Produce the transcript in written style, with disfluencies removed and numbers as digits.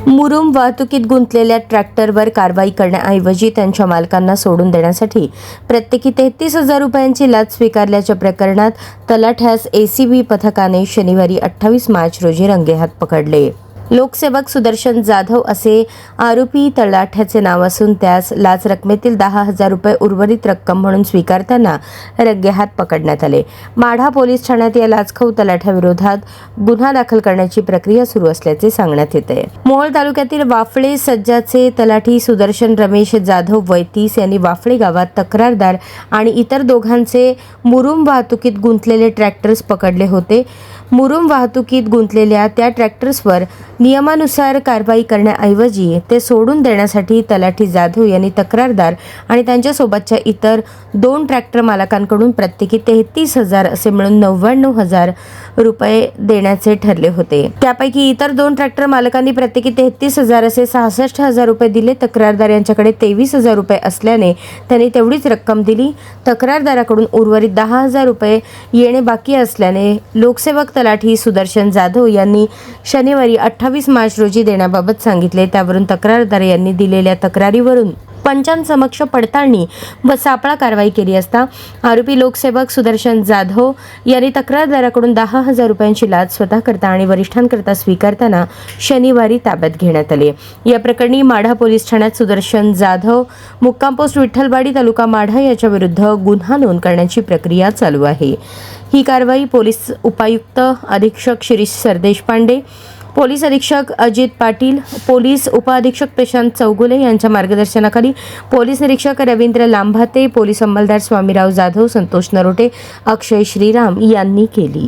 मुरुम वाहतुकीत गुंतलेल्या ट्रॅक्टरवर कारवाई करण्याऐवजी त्यांच्या मालकांना सोडून देण्यासाठी प्रत्येकी 33,000 रुपयांची लाच स्वीकारल्याच्या प्रकरणात तलाठ्यास एसीबी पथकाने शनिवारी 28 मार्च रोजी रंगेहात पकडले. लोकसेवक सुदर्शन जाधव असे आरोपी तलाठ्याचे नाव असून त्यास लाच रकमेतील 10,000 रुपये उर्वरित रक्कम म्हणून स्वीकारताना रंगेहात पकडण्यात आले. माढा पोलीस ठाण्यात या लाचखोर तलाठ्याविरोधात गुन्हा दाखल करण्याची प्रक्रिया सुरू असल्याचे सांगण्यात येते. मोहोळ तालुक्यातील वाफळे सज्जाचे तलाठी सुदर्शन रमेश जाधव वय 30 यांनी वाफळे गावात तक्रारदार आणि इतर दोघांचे मुरुम वाहतुकीत गुंतलेले ट्रॅक्टर्स पकडले होते. मुरुम वाहतुकीत गुंतलेल्या त्या ट्रॅक्टर्सवर नियमानुसार कारवाई करण्याऐवजी ते सोडून देण्यासाठी तलाठी जाधव यांनी तक्रारदार आणि त्यांच्यासोबतच्या इतर 2 ट्रॅक्टर मालकांकडून प्रत्येकी 33,000 असे मिळून 99,000 रुपये देण्याचे ठरले होते. त्यापैकी इतर 2 ट्रॅक्टर मालकांनी प्रत्येकी 33,000 असे 66,000 रुपये दिले. तक्रारदार यांच्याकडे 23,000 रुपये असल्याने त्यांनी तेवढीच रक्कम दिली. तक्रारदाराकडून उर्वरित 10,000 रुपये येणे बाकी असल्याने लोकसेवक तलाठी सुदर्शन जाधव यांनी शनिवारी 28 मार्च रोजी देण्याबाबत सांगितले. त्यावरून तक्रारदार यांनी दिलेल्या तक्रारीवरून पंचांसमक्ष पडताळणी व सापळा कारवाई केली असता आरोपी लोकसेवक सुदर्शन जाधव यांनी तक्रारदाराकडून 10,000 रुपयांची लाच स्वतःकरता आणि वरिष्ठांकरता स्वीकारताना शनिवारी ताब्यात घेण्यात आले. या प्रकरणी माढा पोलीस ठाण्यात सुदर्शन जाधव मुक्काम पोस्ट विठ्ठलवाडी तालुका माढा याच्या विरुद्ध गुन्हा नोंद करण्याची प्रक्रिया चालू आहे. ही कारवाई पोलीस उपायुक्त अधीक्षक शिरीष सरदेशपांडे, पोलीस अधीक्षक अजित पाटील, पोलीस उपअधीक्षक प्रशांत चौगुले यांच्या मार्गदर्शनाखाली पोलीस निरीक्षक रवींद्र लांभाते, पोलीस अंमलदार स्वामीराव जाधव, संतोष नरोटे, अक्षय श्रीराम यांनी केली.